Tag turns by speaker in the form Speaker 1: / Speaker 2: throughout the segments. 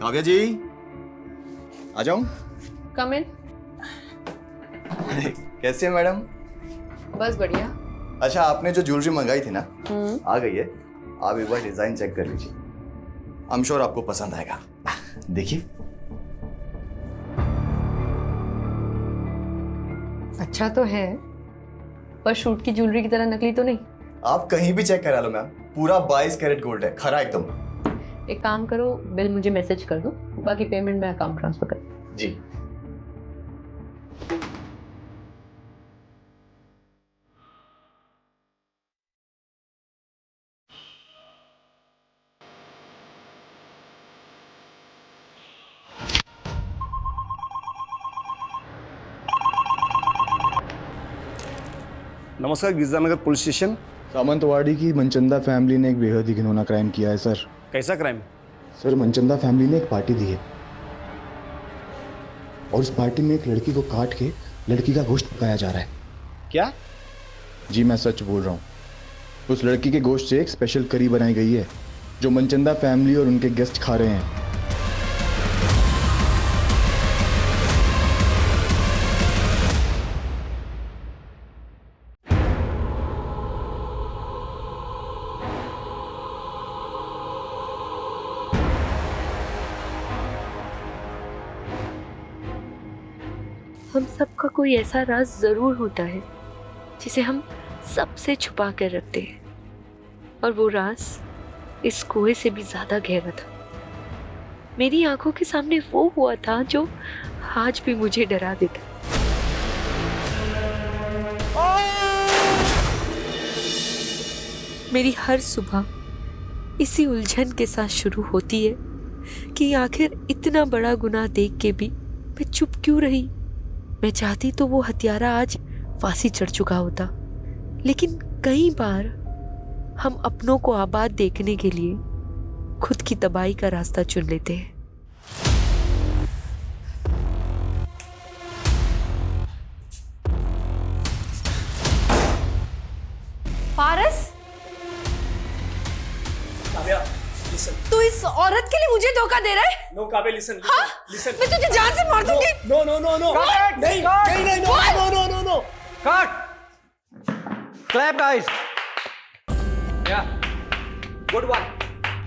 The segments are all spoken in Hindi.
Speaker 1: काव्या जी आ जाऊं?
Speaker 2: कम इन।
Speaker 1: कैसे हैं मैडम?
Speaker 2: बस बढ़िया।
Speaker 1: अच्छा, आपने जो ज्वेलरी मंगाई थी ना, आ गई है। आप एक बार डिजाइन चेक कर लीजिए, आई एम श्योर आपको पसंद आएगा। देखिए।
Speaker 2: अच्छा तो है, पर शूट की ज्वेलरी की तरह नकली तो नहीं।
Speaker 1: आप कहीं भी चेक करा लो मैम, पूरा 22 कैरेट गोल्ड है, खरा एकदम।
Speaker 2: एक काम करो, बिल मुझे मैसेज कर दो, बाकी पेमेंट मैं अकाउंट ट्रांसफर कर।
Speaker 1: जी।
Speaker 3: नमस्कार, गिरजानगर पुलिस स्टेशन।
Speaker 4: सामंतवाड़ी की मनचंदा फैमिली ने एक बेहद ही घिनौना क्राइम किया है सर।
Speaker 3: कैसा क्राइम?
Speaker 4: सर, मनचंदा फैमिली ने एक पार्टी दी है और उस पार्टी में एक लड़की को काट के लड़की का गोश्त पकाया जा रहा है।
Speaker 3: क्या?
Speaker 4: जी मैं सच बोल रहा हूँ। उस लड़की के गोश्त से एक स्पेशल करी बनाई गई है जो मनचंदा फैमिली और उनके गेस्ट खा रहे हैं।
Speaker 5: हम सबका कोई ऐसा राज जरूर होता है जिसे हम सबसे छुपा कर रखते हैं, और वो राज इस कुएं से भी ज्यादा गहरा था। मेरी आंखों के सामने वो हुआ था जो आज भी मुझे डरा देता। मेरी हर सुबह इसी उलझन के साथ शुरू होती है कि आखिर इतना बड़ा गुनाह देख के भी मैं चुप क्यों रही। मैं चाहती तो वो हत्यारा आज फांसी चढ़ चुका होता, लेकिन कई बार हम अपनों को आबाद देखने के लिए खुद की तबाही का रास्ता चुन लेते हैं।
Speaker 2: पारस,
Speaker 6: काव्या, listen.
Speaker 2: तू इस औरत के लिए मुझे धोखा दे रहा है?
Speaker 6: No, Kavya, listen.
Speaker 2: हाँ?
Speaker 6: Listen.
Speaker 2: मैं तुझे जान से मार दूंगी।
Speaker 6: No, no, no, no. नहीं, नहीं, नहीं, no, no, no, no, no.
Speaker 7: Cut! Clap, guys. Yeah. Good one.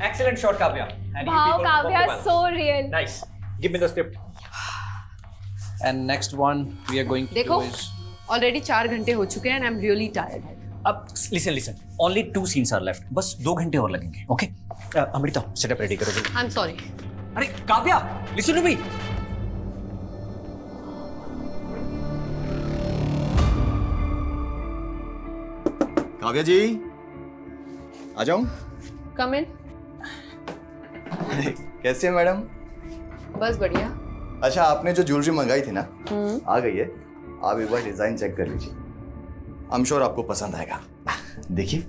Speaker 7: Excellent shot, Kavya. And you
Speaker 8: Wow,
Speaker 7: people
Speaker 8: Kavya,
Speaker 7: performed well.
Speaker 8: so real.
Speaker 7: Nice. Give me the script. And next one we are going to
Speaker 2: देखो,
Speaker 7: do is...
Speaker 2: ऑलरेडी 4 घंटे हो चुके हैं and I'm really tired.
Speaker 7: अब listen. Only 2 scenes are left. बस 2 घंटे और लगेंगे. Okay? अमृता, setup ready करो जल्दी.
Speaker 2: I'm sorry.
Speaker 7: अरे Kavya, listen to me.
Speaker 1: Kavya जी आ जाऊं?
Speaker 2: कम इन।
Speaker 1: कैसे हैं मैडम?
Speaker 2: बस बढ़िया।
Speaker 1: अच्छा, आपने जो ज्वेलरी मंगाई थी ना, आ गई है। आप एक बार डिजाइन चेक कर लीजिए, आई एम श्योर आपको पसंद आएगा। देखिए।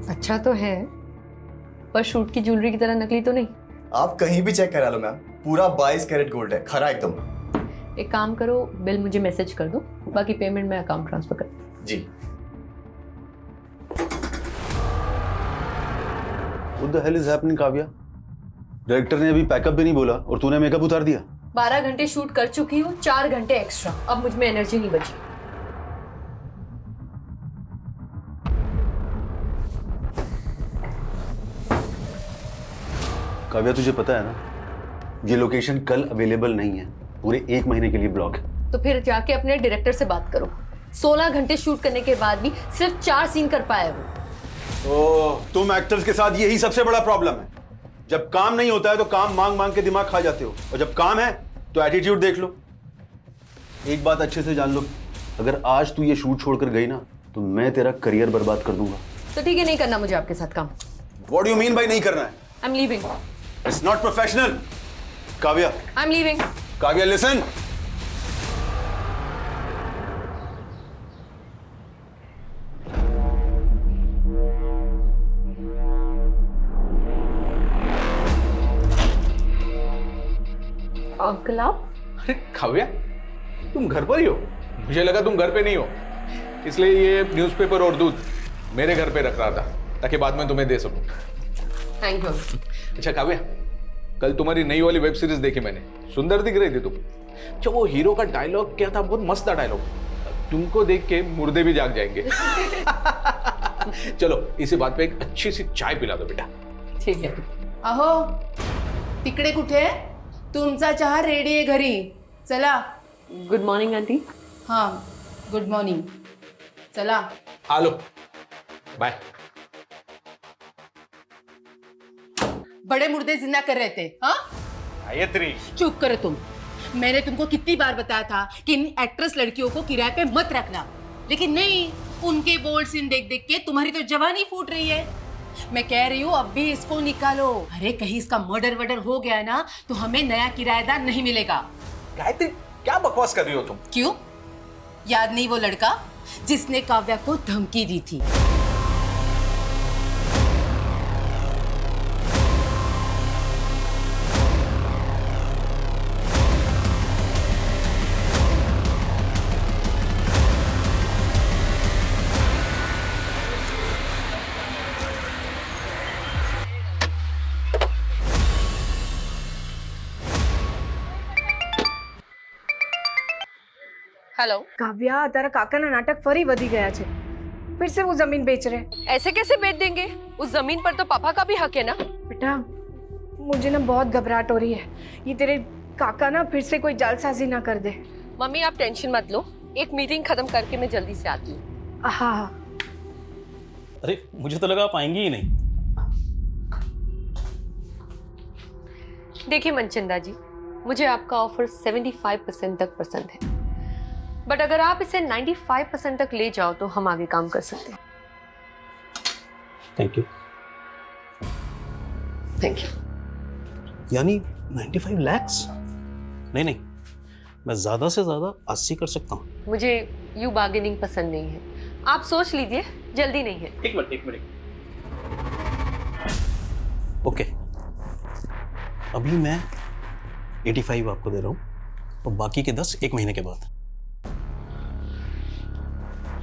Speaker 2: अच्छा तो है, पर शूट की ज्वेलरी की तरह नकली तो नहीं।
Speaker 1: आप कहीं भी चेक करा लो मैम, पूरा 22 कैरेट गोल्ड है, खरा एकदम।
Speaker 2: एक काम करो, बिल मुझे मैसेज कर दो, बाकी पेमेंट मैं अकाउंट ट्रांसफर कर।
Speaker 1: जी।
Speaker 9: What the hell is happening, Kavya? Director ने अभी पैकअप भी नहीं बोला और तूने मेकअप उतार दिया।
Speaker 2: 12 घंटे शूट कर चुकी हूँ, 4 घंटे एक्स्ट्रा। अब मुझ में एनर्जी नहीं बची।
Speaker 9: काव्या, तुझे पता है ना, ये लोकेशन कल अवेलेबल नहीं है, पूरे 1 महीने के लिए ब्लॉक है।
Speaker 2: तो फिर जाके अपने डायरेक्टर से बात करो। 16 घंटे शूट करने के बाद भी सिर्फ 4 सीन कर पाया वो।
Speaker 9: ओह, तुम एक्टर्स के साथ यही सबसे बड़ा प्रॉब्लम है। जब काम नहीं होता है तो काम मांग मांग के दिमाग खा जाते हो, और जब काम है तो एटीट्यूड देख लो। एक बात अच्छे से जान लो, अगर आज तू ये शूट छोड़कर गई ना तो मैं तेरा करियर बर्बाद कर दूंगा।
Speaker 2: तो ठीक है, नहीं करना मुझे आपके साथ काम।
Speaker 9: What do you mean by नहीं करना है?
Speaker 2: I am leaving.
Speaker 9: It's not professional. Kavya,
Speaker 2: I am leaving.
Speaker 9: Kavya, listen.
Speaker 2: Uncle आप?
Speaker 6: अरे काव्या, तुम घर पर ही हो? मुझे लगा तुम घर पे नहीं हो, इसलिए ये न्यूज़पेपर और दूध मेरे घर पे रख रहा था।
Speaker 8: ताकि बाद में तुम्हें दे सकूं।
Speaker 2: Thank you.
Speaker 8: अच्छा काव्या, कल तुम्हारी नई वाली वेब सीरीज देखी मैंने, सुंदर दिख रही थी तुम। अच्छा वो हीरो का डायलॉग क्या था, बहुत मस्त था डायलॉग, तुमको देख के मुर्दे भी जाग जाएंगे। चलो इसी बात पे एक अच्छी सी चाय पिला दो बेटा।
Speaker 2: ठीक है।
Speaker 6: अहो तिकडे कुठे? तुमचा चहा रेडी आहे घरी, चला।
Speaker 2: Good morning aunty.
Speaker 6: हाँ गुड मॉर्निंग, चला।
Speaker 8: आलो, बाय।
Speaker 6: बड़े मुर्दे जिंदा कर रहे थे, हाँ?
Speaker 8: गायत्री,
Speaker 6: चुप करो तुम। मैंने तुमको कितनी बार बताया था कि इन एक्ट्रेस लड़कियों को किराए पे मत रखना, लेकिन नहीं, उनके बोल्ड सीन देख देख के तुम्हारी तो जवानी फूट रही है। मैं कह रही हूँ अब भी इसको निकालो। अरे कहीं इसका मर्डर वर्डर हो गया ना तो हमें नया किराएदार नहीं मिलेगा।
Speaker 8: गायत्री क्या बकवास कर रही हो तुम?
Speaker 6: क्यों? याद नहीं वो लड़का जिसने काव्या को धमकी दी थी?
Speaker 2: हेलो
Speaker 10: કાવ્યા, તારા કાકાના નાટક ફરી વધી ગયા છે। फिर से वो जमीन बेच रहे हैं।
Speaker 2: ऐसे कैसे बेच देंगे? उस जमीन पर तो पापा का भी हक है ना।
Speaker 10: बेटा मुझे ना बहुत घबराहट हो रही है, ये तेरे काका ना फिर से कोई जालसाजी ना कर दे।
Speaker 2: मम्मी आप टेंशन मत लो, एक मीटिंग खत्म करके मैं जल्दी से आती हूँ।
Speaker 10: हाँ हाँ।
Speaker 7: अरे मुझे तो लगा आप आएंगी ही नहीं।
Speaker 2: देखिए मनचंदा जी, मुझे आपका ऑफर 75% तक पसंद है, बट अगर आप इसे 95% तक ले जाओ तो हम आगे काम कर सकते हैं।
Speaker 7: Thank you.
Speaker 2: Thank you.
Speaker 7: यानी 95 lakhs? नहीं नहीं, मैं ज्यादा से ज्यादा 80 कर सकता हूँ।
Speaker 2: मुझे यू बार्गेनिंग पसंद नहीं है, आप सोच लीजिए, जल्दी नहीं है।
Speaker 7: एक मिनट। ओके, अभी मैं 85 आपको दे रहा हूँ और बाकी के 10 एक महीने के बाद।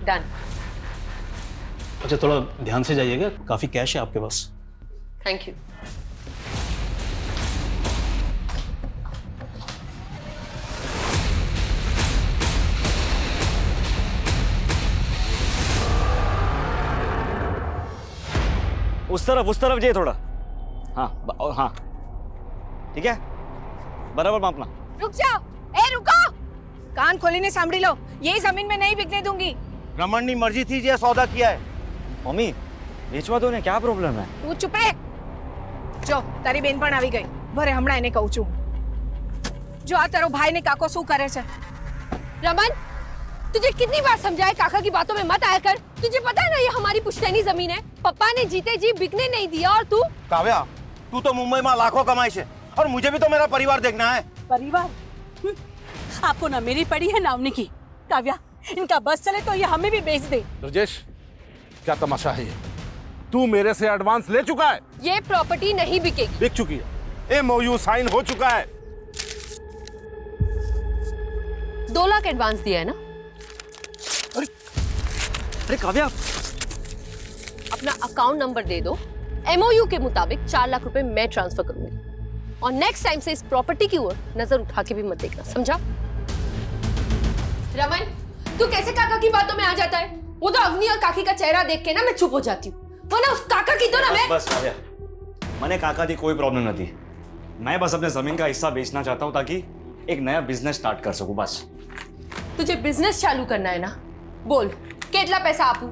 Speaker 2: डन।
Speaker 7: अच्छा थोड़ा ध्यान से जाइएगा, काफी कैश है आपके पास।
Speaker 2: Thank you.
Speaker 11: उस तरफ जाइए थोड़ा। हाँ हाँ ठीक है, बराबर मापना।
Speaker 10: रुक जाओ, ए रुको, कान खोलीने सांभળી लो, ये जमीन में नहीं बिकने दूंगी।
Speaker 11: रमन की मर्जी थी जे सौदा किया है। मम्मी बेचवा दो ने, क्या प्रॉब्लम है?
Speaker 10: તું ચૂપ રે। જો તારી બેન પણ આવી ગઈ, ભરે હમણાં એને કહું છું। જો આ તારો ભાઈ ને કાકો શું કરે છે।
Speaker 2: रमन, तुझे कितनी बार समझाया काका की बातों में मत आया कर। तुझे पता है ना ये हमारी पुश्तैनी जमीन है, पापा ने जीते जी बिकने नहीं दिया। और तू?
Speaker 11: काव्या, तू तो मुंबई में लाखों कमाई है और मुझे भी तो मेरा परिवार देखना है।
Speaker 12: परिवार? आपको ना मेरी पड़ी है ना उन्हीं की। काव्या, इनका बस चले तो ये हमें भी बेच दे।
Speaker 8: राजेश, क्या तमाशा है ये? तू मेरे से एडवांस ले चुका है।
Speaker 2: ये प्रॉपर्टी नहीं बिकेगी।
Speaker 8: बिक चुकी है, एमओयू साइन हो चुका है।
Speaker 2: 2 लाख एडवांस दिया है ना?
Speaker 11: अरे काव्या,
Speaker 2: अपना अकाउंट नंबर दे दो, एमओयू के मुताबिक 4 लाख रुपए मैं ट्रांसफर करूंगी। और नेक्स्ट टाइम से इस प्रॉपर्टी की ओर नजर उठा के भी मत देखना, समझा? रमन, तू कैसे काका की बातों में आ जाता है? वो तो अवनी और काकी का चेहरा देख के ना मैं चुप हो जाती हूँ, वरना उस काका की तो ना मैं।
Speaker 11: बस काव्या, मैंने काका की कोई प्रॉब्लम नहीं थी। मैं बस अपने जमीन का हिस्सा बेचना चाहता हूँ ताकि एक नया बिजनेस स्टार्ट कर सकूं बस।
Speaker 2: तुझे बिजनेस चालू करना है ना? बोल, कितना पैसा आपू?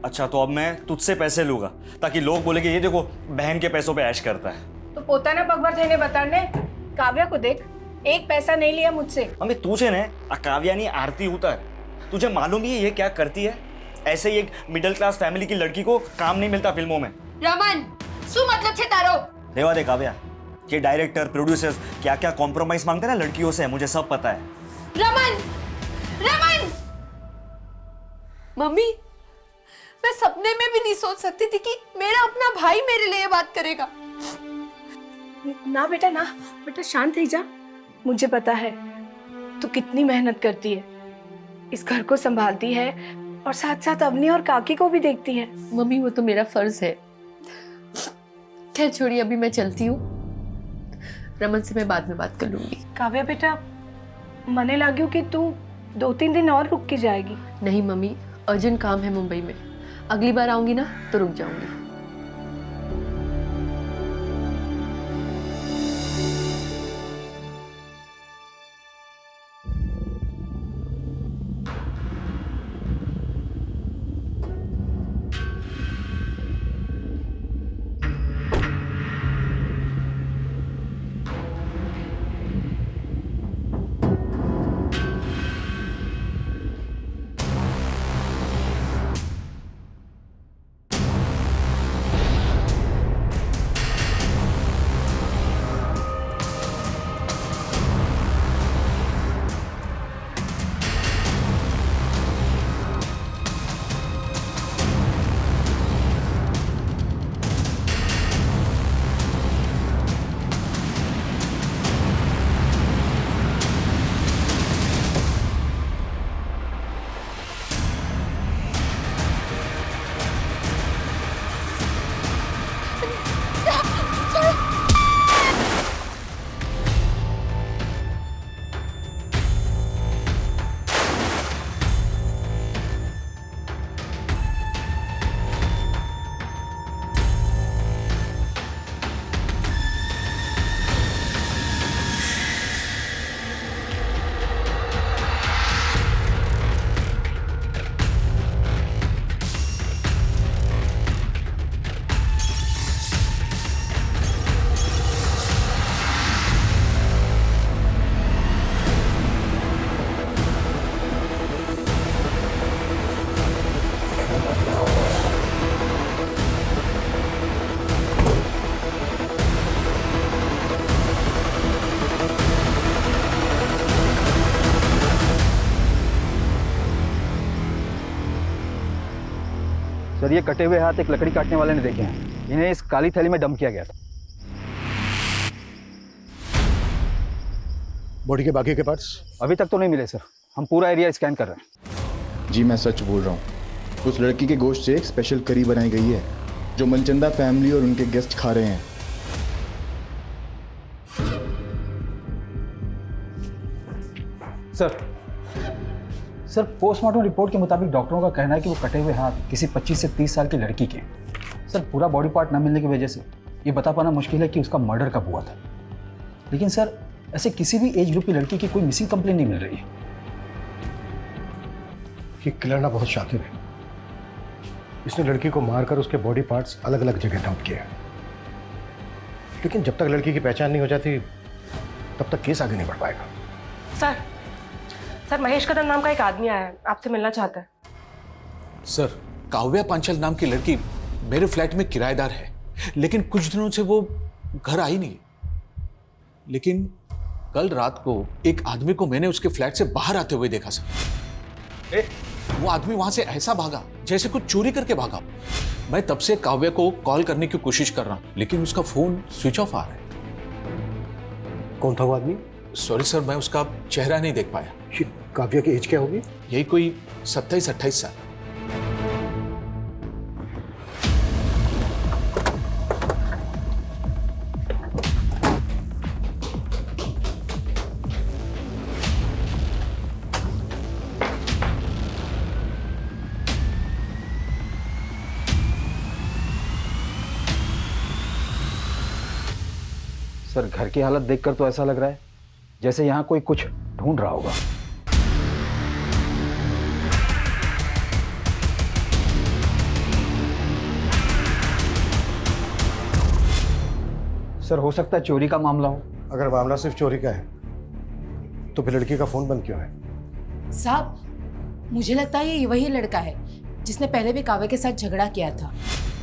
Speaker 11: अच्छा तो अब मैं तुझसे पैसे लूंगा ताकि लोग बोले कि ये देखो बहन के पैसों पे ऐश करता है।
Speaker 10: तो પોતાના પગભર થઈને બતાડને। કાવ્યા को देख, एक पैसा नहीं लिया मुझसे।
Speaker 11: मम्मी तुझे ने काव्यानी आरती उतर, तुझे मालूम ही है ये क्या करती है? ऐसे ही एक मिडिल क्लास फैमिली की लड़की को काम नहीं मिलता फिल्मों में।
Speaker 2: रमन, શું मतलब છે તારો?
Speaker 11: रेवा दे काव्या, ये डायरेक्टर प्रोड्यूसर्स क्या क्या कॉम्प्रोमाइज मांगते हैं ना लड़कियों से, मुझे सब पता है।
Speaker 2: रमन, रमन! मम्मी, मैं सपने में भी नहीं सोच सकती थी कि मेरा अपना भाई मेरे लिए बात करेगा।
Speaker 10: ना बेटा ना, बेटा शांत रह जा। मुझे पता है तू कितनी मेहनत करती है, इस घर को संभालती है, और साथ साथ अवनी और काकी को भी देखती है।
Speaker 2: मम्मी वो तो मेरा फर्ज है। खैर छोड़िए, अभी मैं चलती हूँ। रमन से मैं बाद में बात कर लूंगी।
Speaker 10: काव्या बेटा, मने लाग्यो कि तू 2-3 दिन और रुक के जाएगी।
Speaker 2: नहीं मम्मी, अर्जेंट काम है मुंबई में। अगली बार आऊंगी ना तो रुक जाऊंगी।
Speaker 13: सर, ये कटे हुए हाथ एक लकड़ी काटने वाले ने देखे हैं। इन्हें इस काली थैली में डंप किया गया था।
Speaker 3: बॉडी के बाकी के पार्ट्स
Speaker 13: अभी तक तो नहीं मिले सर। हम पूरा एरिया स्कैन कर रहे हैं।
Speaker 4: जी मैं सच बोल रहा हूँ। उस लड़की के गोश्त से एक स्पेशल करी बनाई गई है जो मनचंदा फैमिली और उनके गेस्ट खा रहे हैं।
Speaker 13: सर पोस्टमार्टम रिपोर्ट के मुताबिक डॉक्टरों का कहना है कि वो कटे हुए हाथ किसी 25 से 30 साल की लड़की के। सर पूरा बॉडी पार्ट न मिलने की वजह से ये बता पाना मुश्किल है कि उसका मर्डर कब हुआ था। लेकिन सर ऐसे किसी भी एज ग्रुप की लड़की की कोई मिसिंग कंप्लेंट नहीं मिल रही है।
Speaker 3: ये किलर ना बहुत शातिर है। इसने लड़की को मारकर उसके बॉडी पार्ट्स अलग अलग जगह डंप किए। लेकिन जब तक लड़की की पहचान नहीं हो जाती तब तक केस आगे नहीं बढ़ पाएगा।
Speaker 14: सर महेश कदम नाम का एक आदमी आया है, आपसे मिलना चाहता है।
Speaker 8: सर, काव्या पांचाल नाम की लड़की मेरे फ्लैट में किराएदार है, लेकिन कुछ दिनों से वो घर आई नहीं। लेकिन कल रात को एक आदमी को मैंने उसके फ्लैट से बाहर आते हुए देखा सर। वो आदमी वहां से ऐसा भागा जैसे कुछ चोरी करके भागा। मैं तब से काव्या को कॉल करने की कोशिश कर रहा हूं, लेकिन उसका फोन स्विच ऑफ आ रहा है।
Speaker 3: कौन था वो आदमी?
Speaker 8: सॉरी सर, मैं उसका चेहरा नहीं देख पाया।
Speaker 3: काव्या की एज क्या होगी?
Speaker 8: यही कोई 27-28 साल।
Speaker 13: सर घर की हालत देखकर तो ऐसा लग रहा है जैसे यहाँ कोई कुछ ढूंढ रहा होगा। सर हो सकता है चोरी का मामला हो।
Speaker 3: अगर मामला सिर्फ चोरी का है तो फिर लड़की का फोन बंद क्यों है?
Speaker 6: साहब मुझे लगता है ये वही लड़का है जिसने पहले भी काव्या के साथ झगड़ा किया था।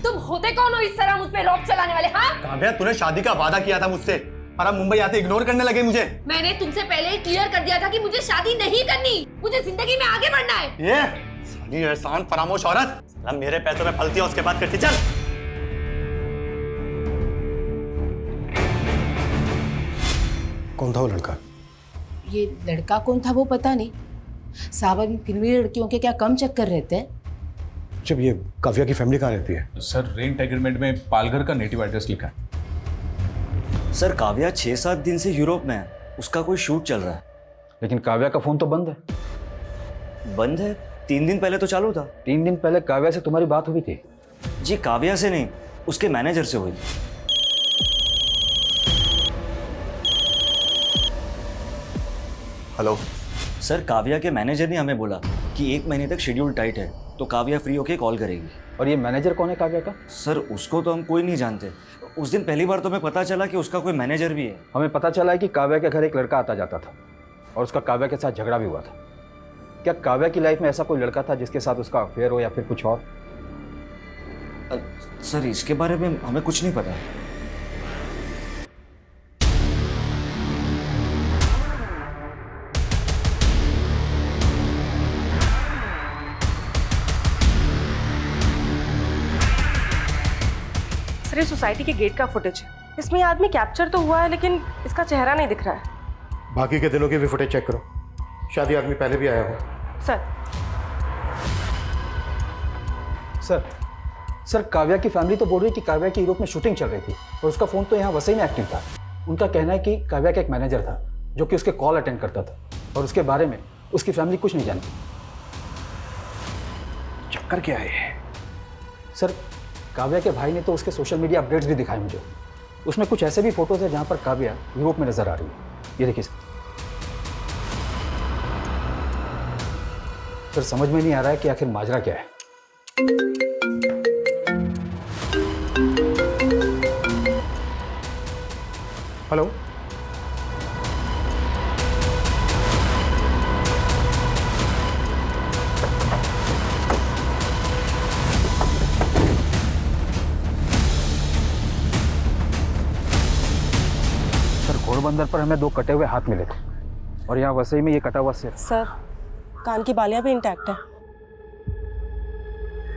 Speaker 2: तुम होते कौन हो इस तरह मुझ पे रोप चलाने वाले? हाँ
Speaker 11: काव्या, तूने शादी का वादा किया था मुझसे और अब मुंबई आते इग्नोर करने लगे मुझे।
Speaker 2: मैंने तुमसे पहले ही क्लियर कर दिया था कि मुझे शादी नहीं करनी, मुझे जिंदगी में आगे बढ़ना है।
Speaker 11: ये साली एहसान फरामोश औरत, साला मेरे पैसों में पलती है उसके बाद करती। चल
Speaker 3: कौन था वो लड़का?
Speaker 6: ये लड़का कौन था वो पता नहीं, सावन में फिल्मी लड़कियों के क्या कम चक्कर रहते हैं?
Speaker 3: जब ये काव्या की फैमिली कहाँ रहती है?
Speaker 8: सर रेंट एग्रीमेंट में पालघर का नेटिव एड्रेस लिखा है।
Speaker 11: सर काव्या 6-7 दिन से यूरोप में है, उसका कोई शूट चल रहा है।
Speaker 13: लेकिन काव्या का फोन तो बंद है।
Speaker 11: बंद है? 3 दिन पहले तो चालू था।
Speaker 13: 3 दिन पहले काव्या से तुम्हारी बात हुई थी?
Speaker 11: जी काव्या से नहीं, उसके मैनेजर से हुई।
Speaker 1: हेलो
Speaker 11: सर काव्या के मैनेजर ने हमें बोला कि 1 महीने तक शेड्यूल टाइट है, तो काव्या फ्री होके कॉल करेगी।
Speaker 13: और ये मैनेजर कौन है काव्या का?
Speaker 11: सर उसको तो हम कोई नहीं जानते। उस दिन पहली बार तो हमें पता चला कि उसका कोई मैनेजर भी है।
Speaker 13: हमें पता चला है कि काव्या के घर एक लड़का आता जाता था और उसका काव्या के साथ झगड़ा भी हुआ था। क्या काव्या की लाइफ में ऐसा कोई लड़का था जिसके साथ उसका अफेयर हो या फिर कुछ और?
Speaker 11: सर इसके बारे में हमें कुछ नहीं पता।
Speaker 14: सर ये सोसाइटी के गेट का फुटेज है। इसमें ये आदमी कैप्चर तो हुआ है लेकिन इसका चेहरा नहीं दिख रहा है।
Speaker 3: बाकी के दिनों की भी फुटेज चेक करो, शायद ये आदमी पहले भी आया हो।
Speaker 13: सर काव्या की फैमिली तो बोल रही है कि काव्या की यूरोप में शूटिंग चल रही थी और उसका फ़ोन तो यहाँ वसई में एक्टिव था। उनका कहना है कि काव्या का एक मैनेजर था जो कि उसके कॉल अटेंड करता था और उसके बारे में उसकी फैमिली कुछ नहीं जानती।
Speaker 3: चक्कर क्या है?
Speaker 13: सर काव्या के भाई ने तो उसके सोशल मीडिया अपडेट्स भी दिखाए मुझे। उसमें कुछ ऐसे भी फोटोज है जहाँ पर काव्या यूरोप में नजर आ रही है। ये देखिए सर समझ में नहीं आ रहा है कि आखिर माजरा क्या है।
Speaker 3: हेलो
Speaker 13: सर घोड़बंदर पर हमें 2 कटे हुए हाथ मिले थे और यहाँ वसई में ये कटा हुआ सिर।
Speaker 14: सर कान की बालियां भी इंटैक्ट है।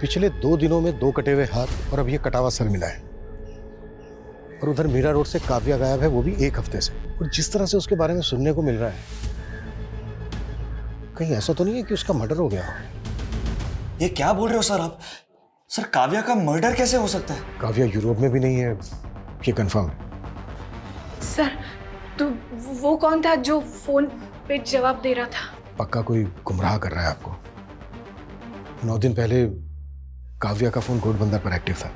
Speaker 3: पिछले 2 दिनों में 2 कटे हुए हाथ और अब ये कटा हुआ सर मिला है। और उधर मीरा रोड से काव्या गायब है, वो भी 1 हफ्ते से। और जिस तरह से उसके बारे में सुनने को मिल रहा है, कहीं ऐसा तो नहीं है कि उसका मर्डर हो गया हो?
Speaker 11: ये क्या बोल रहे हो सर आप? सर काव्या का मर्डर कैसे हो सकता है?
Speaker 3: काव्या यूरोप में भी नहीं है, ये कंफर्म है।
Speaker 10: सर तो वो कौन था जो फोन पे जवाब दे रहा था?
Speaker 3: पक्का कोई गुमराह कर रहा है आपको। 9 दिन पहले काव्या का फोन घोड़बंदर पर एक्टिव था,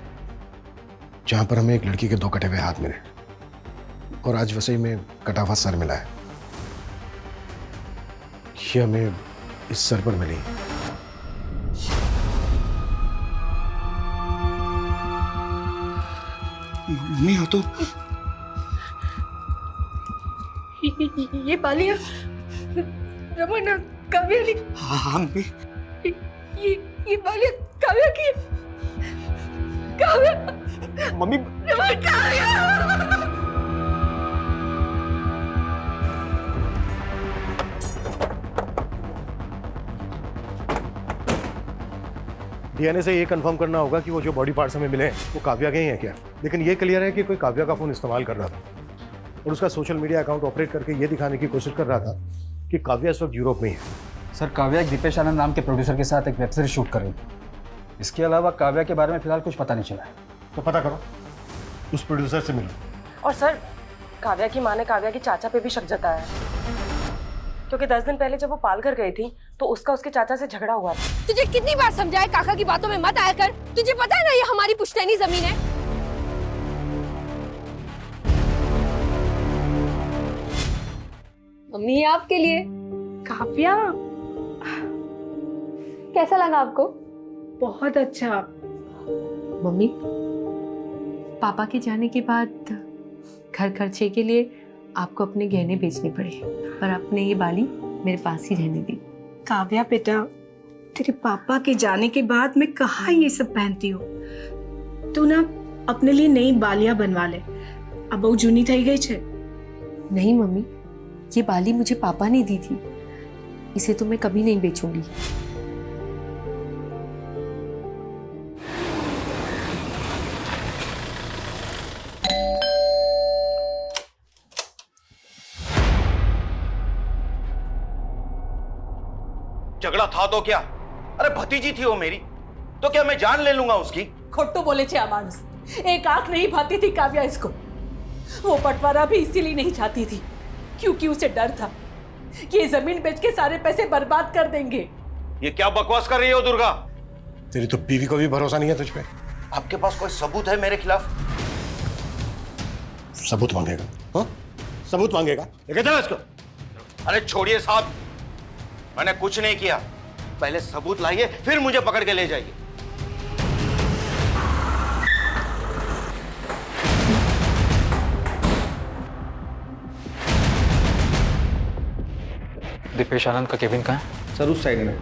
Speaker 3: जहां पर हमें एक लड़की के 2 कटे हुए हाथ मिले और आज वसई में कटा हुआ सर मिला है। ये हमें इस सर पर मिली।
Speaker 11: मम्मी हो तो
Speaker 10: ये बालियां रमन काव्या ने।
Speaker 11: हाँ मम्मी।
Speaker 10: ये बालियां काव्या की। काव्या
Speaker 11: मम्मी
Speaker 10: रमन काव्या।
Speaker 3: डीएनए से ये कंफर्म करना होगा कि वो जो बॉडी पार्ट्स हमें मिले हैं वो काव्या के ही हैं क्या। लेकिन ये क्लियर है कि कोई काव्या का फोन इस्तेमाल कर रहा था और उसका सोशल मीडिया अकाउंट ऑपरेट करके ये दिखाने की कोशिश कर रहा था कि काव्या इस वक्त यूरोप में ही है।
Speaker 13: सर काव्या एक दीपेश आनंद नाम के प्रोड्यूसर के साथ एक वेब सीरीज शूट कर रही थी। इसके अलावा काव्या के बारे में फिलहाल कुछ पता नहीं चला है।
Speaker 3: तो पता करो, उस प्रोड्यूसर से मिलो।
Speaker 14: और सर काव्या की माँ ने काव्या के चाचा पे भी शक जताया है, क्योंकि 10 दिन पहले जब वो पालघर गई थी तो उसका उसके चाचा से झगड़ा हुआ था।
Speaker 2: तुझे कितनी बार समझाया काका की बातों में मत आया कर। तुझे पता है ना ये हमारी पुश्तैनी जमीन है। मम्मी आपके लिए।
Speaker 10: काव्या
Speaker 2: कैसा लगा आपको?
Speaker 10: बहुत अच्छा।
Speaker 5: मम्मी पापा के जाने के बाद घर खर्चे के लिए आपको अपने गहने बेचने पड़े, पर आपने ये बाली मेरे पास ही रहने दी।
Speaker 10: काव्या बेटा, तेरे पापा के जाने के बाद मैं कहाँ ये सब पहनती हूँ। तू ना अपने लिए नई बालियां बनवा ले, अब वो जूनी थई गई छे।
Speaker 5: नहीं मम्मी, ये बाली मुझे पापा ने दी थी, इसे तो मैं कभी नहीं बेचूंगी।
Speaker 9: था तो क्या, अरे भतीजी थी वो मेरी, तो क्या मैं जान ले लूंगा उसकी?
Speaker 12: खोटू बोले छे मानुस, एक आंख नहीं भाती थी काव्या इसको। वो बंटवारा भी इसीलिए नहीं चाहती थी क्योंकि उसे डर था कि ये जमीन बेच के सारे पैसे बर्बाद कर देंगे।
Speaker 9: ये क्या बकवास कर रही हो दुर्गा?
Speaker 3: तेरी तो बीवी को भी भरोसा नहीं है तुझ पे।
Speaker 9: आपके पास कोई सबूत है मेरे खिलाफ?
Speaker 3: सबूत मांगेगा? हाँ, सबूत मांगेगा? लेके चलो इसको।
Speaker 9: अरे छोड़िए साहब, मैंने कुछ नहीं किया। पहले सबूत लाइए, फिर मुझे पकड़ के ले जाइए।
Speaker 13: दीपेश आनंद का केबिन कहाँ है?
Speaker 4: सर उस साइड में।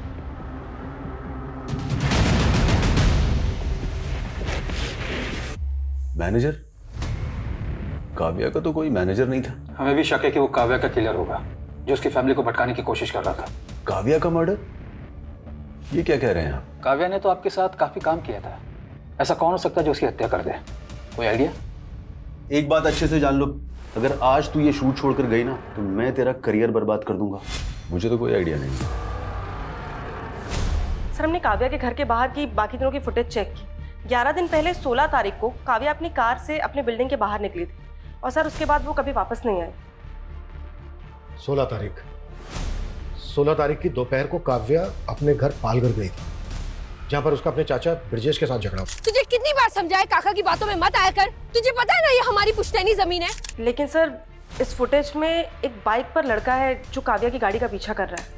Speaker 9: मैनेजर? काव्या का तो कोई मैनेजर नहीं था।
Speaker 13: हमें भी शक है कि वो काव्या का किलर होगा जो उसकी फैमिली को भटकाने की कोशिश कर रहा था।
Speaker 9: काव्या का मर्डर? ये क्या कह रहे हैं आप?
Speaker 13: काव्या ने तो आपके साथ काफी काम किया था, ऐसा कौन हो सकता है जो उसकी हत्या कर दे? कोई आइडिया?
Speaker 9: एक बात अच्छे से जान लो, अगर आज तू ये शूट छोड़कर गई ना तो मैं तेरा करियर बर्बाद कर दूंगा। मुझे तो कोई आइडिया नहीं।
Speaker 14: सर हमने काव्या के घर के बाहर की बाकी दिनों की फुटेज चेक की। 11 दिन पहले 16 तारीख को काव्या अपनी कार से अपने बिल्डिंग के बाहर निकली थी और सर उसके बाद वो कभी वापस नहीं आई।
Speaker 3: 16 तारीख की दोपहर को काव्या अपने घर पालघर गई थी, जहां पर उसका अपने चाचा ब्रजेश के साथ झगड़ा हुआ।
Speaker 2: तुझे कितनी बार समझाया काका की बातों में मत आया कर? तुझे पता है ना ये हमारी पुश्तैनी जमीन है।
Speaker 14: लेकिन सर इस फुटेज में एक बाइक पर लड़का है जो काव्या की गाड़ी का पीछा कर रहा है।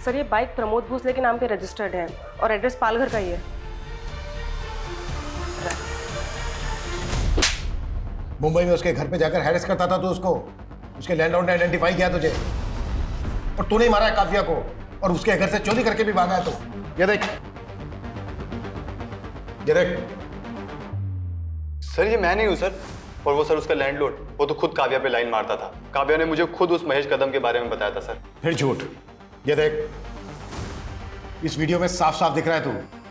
Speaker 14: सर ये बाइक प्रमोद भोसले के नाम पे रजिस्टर्ड है और एड्रेस पालघर का ही है।
Speaker 3: मुंबई में उसके घर पे जाकर हैरेस करता था तो उसको उसके लैंडलॉर्ड ने आइडेंटिफाई किया तुझे, और तूने ही मारा है काव्या को और उसके घर से चोरी करके भी भागा है। तो ये देख, ये देख।
Speaker 1: सर ये मैं नहीं हूं सर, और वो सर उसका लैंडलॉर्ड, वो तो खुद काव्या पे लाइन मारता था। काव्या ने मुझे खुद उस महेश कदम के बारे में बताया था सर।
Speaker 3: फिर झूठ। ये देख, इस वीडियो में साफ साफ दिख रहा है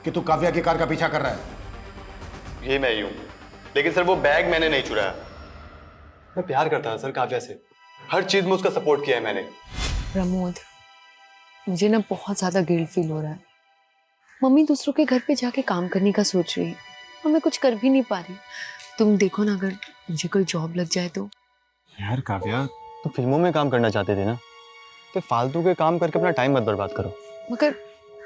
Speaker 3: कि तू काव्या की कार का पीछा कर रहा है।
Speaker 1: ये मैं ही हूं, लेकिन सर वो बैग मैंने नहीं चुराया। मैं प्यार करता था सर काव्या से, हर चीज में उसका सपोर्ट किया है मैंने।
Speaker 5: प्रमोद, मुझे ना बहुत ज्यादा गिल्ट फील हो रहा है। मम्मी दूसरों के घर पे जाके काम करने का सोच रही है और मैं कुछ कर भी नहीं पा रही। तुम देखो ना, अगर मुझे कोई जॉब लग जाए तो।
Speaker 1: यार काव्या, तुम फिल्मों में काम करना चाहते थे ना, तो फालतू के काम करके अपना टाइम मत बर्बाद करो।
Speaker 5: मगर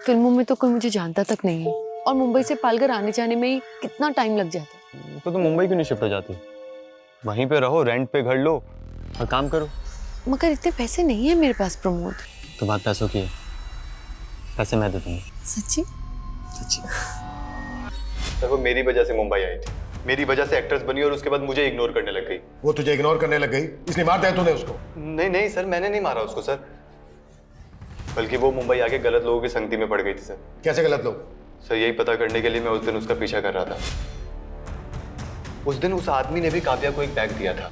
Speaker 5: फिल्मों में तो कोई मुझे जानता तक नहीं है और मुंबई से पालघर आने जाने में ही कितना टाइम लग जाता है।
Speaker 1: तो तुम मुंबई क्यों नहीं शिफ्ट हो जाती? वहीं पे रहो, रेंट पे घर लो और काम करो।
Speaker 5: मगर इतने पैसे नहीं है मेरे पास प्रमोद।
Speaker 1: तो बात पैसों की है, पैसे मैं दे दूंगा।
Speaker 5: सच्ची?
Speaker 1: सच्ची। सर वो मेरी वजह से मुंबई आई थी, मेरी वजह से एक्ट्रेस बनी और उसके बाद मुझे इग्नोर करने लग गई।
Speaker 3: वो तुझे इग्नोर करने लग गई इसलिए मार दिया तूने उसको?
Speaker 1: नहीं नहीं सर, मैंने नहीं मारा उसको सर, बल्कि वो मुंबई आके गलत लोगों की संगति में पड़ गई थी सर।
Speaker 3: कैसे गलत लोग?
Speaker 1: सर यही पता करने के लिए मैं उस दिन उसका पीछा कर रहा था। उस दिन उस आदमी ने भी काव्या को एक बैग दिया था।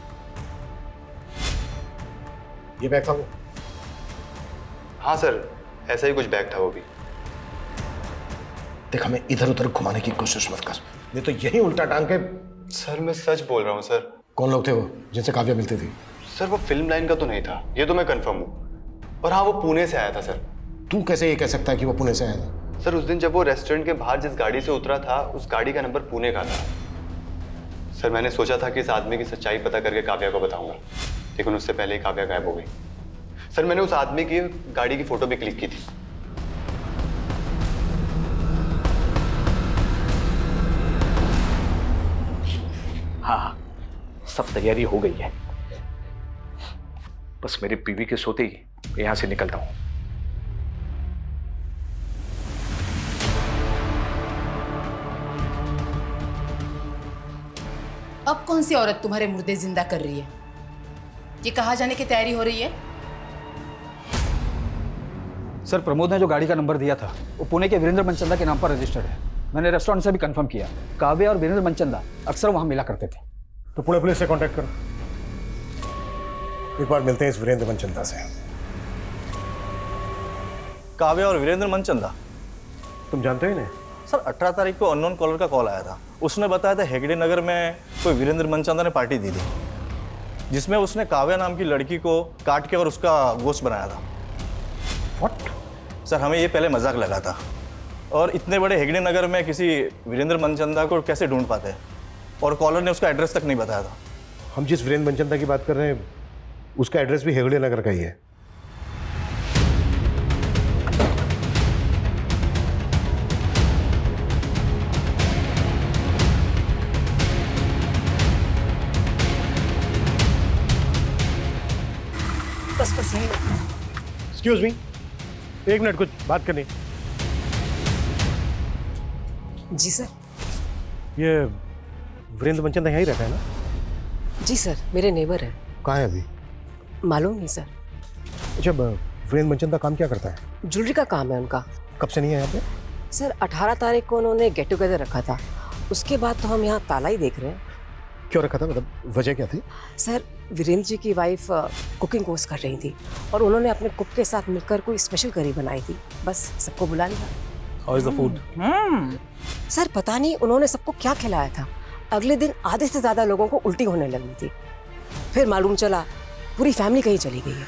Speaker 3: ये बैग था वो?
Speaker 1: हाँ सर, ऐसा ही कुछ बैग था वो भी।
Speaker 3: देख, हमें इधर उधर घुमाने की कोशिश मत कर, नहीं तो यही उल्टा टांग के।
Speaker 1: सर मैं सच बोल रहा हूँ सर।
Speaker 3: कौन लोग थे वो जिनसे काव्या मिलती थी?
Speaker 1: सर वो फिल्म लाइन का तो नहीं था, ये तो मैं कंफर्म हूँ। और हाँ, वो पुणे से आया था सर।
Speaker 3: तू कैसे ये कह सकता है कि वो पुणे से आया था?
Speaker 1: सर उस दिन जब वो रेस्टोरेंट के बाहर जिस गाड़ी से उतरा था, उस गाड़ी का नंबर पुणे का था। सर मैंने सोचा था कि इस आदमी की सच्चाई पता करके काव्या को बताऊंगा, लेकिन उससे पहले ही काव्या गायब हो गई। सर मैंने उस आदमी की गाड़ी की फोटो भी क्लिक की थी।
Speaker 15: हाँ, सब तैयारी हो गई है, बस मेरी बीवी के सोते ही यहां से निकलता हूं।
Speaker 6: अब कौन सी औरत तुम्हारे मुर्दे जिंदा कर रही है? ये कहाँ जाने की तैयारी हो रही है?
Speaker 13: सर प्रमोद ने जो गाड़ी का नंबर दिया था वो पुणे के वीरेंद्र मनचंदा के नाम पर रजिस्टर्ड है। मैंने रेस्टोरेंट से भी कंफर्म किया, काव्या और वीरेंद्र मनचंदा अक्सर वहां मिला करते थे।
Speaker 3: तो पुणे पुलिस से कांटेक्ट करो, एक बार मिलते हैं इस वीरेंद्र मनचंदा से।
Speaker 16: काव्या और वीरेंद्र मनचंदा,
Speaker 3: तुम जानते हो इन्हें?
Speaker 16: सर 18 तारीख को अननोन कॉलर का कॉल आया था। उसने बताया था हेगड़े नगर में कोई वीरेंद्र मनचंदा ने पार्टी दी थी, जिसमें उसने काव्या नाम की लड़की को काट के और उसका गोश्त बनाया था।
Speaker 3: What?
Speaker 16: सर हमें ये पहले मजाक लगा था, और इतने बड़े हेगड़े नगर में किसी वीरेंद्र मनचंदा को कैसे ढूंढ पाते हैं, और कॉलर ने उसका एड्रेस तक नहीं बताया था।
Speaker 3: हम जिस वीरेंद्र मनचंदा की बात कर रहे हैं उसका एड्रेस भी हेगड़े नगर का ही है।
Speaker 12: बस यही।
Speaker 3: एक्सक्यूज मी, एक मिनट, कुछ बात करनी।
Speaker 14: जी सर।
Speaker 3: ये वीरेंद्र मनचंदा यहीं रहता है ना?
Speaker 14: जी सर, मेरे नेबर हैं।
Speaker 3: कहाँ है अभी?
Speaker 14: मालूम नहीं सर।
Speaker 3: अच्छा, वीरेंद्र मनचंदा काम क्या करता है?
Speaker 14: ज्वेलरी का काम है उनका।
Speaker 3: कब से नहीं है यहाँ पे?
Speaker 14: सर 18 तारीख को उन्होंने गेट टुगेदर रखा था, उसके बाद तो हम यहाँ ताला ही देख रहे हैं।
Speaker 3: क्यों रखा था, मतलब वजह क्या थी?
Speaker 14: सर वीरेंद्र जी की वाइफ कुकिंग कोर्स कर रही थी और उन्होंने अपने कुक के साथ मिलकर कोई स्पेशल करी बनाई थी, बस सबको बुला लिया।
Speaker 7: How is the food?
Speaker 14: Sir पता नहीं उन्होंने सबको क्या खिलाया था, अगले दिन आधे से ज्यादा लोगों को उल्टी होने लगी थी, फिर मालूम चला पूरी फैमिली कहीं चली गई है।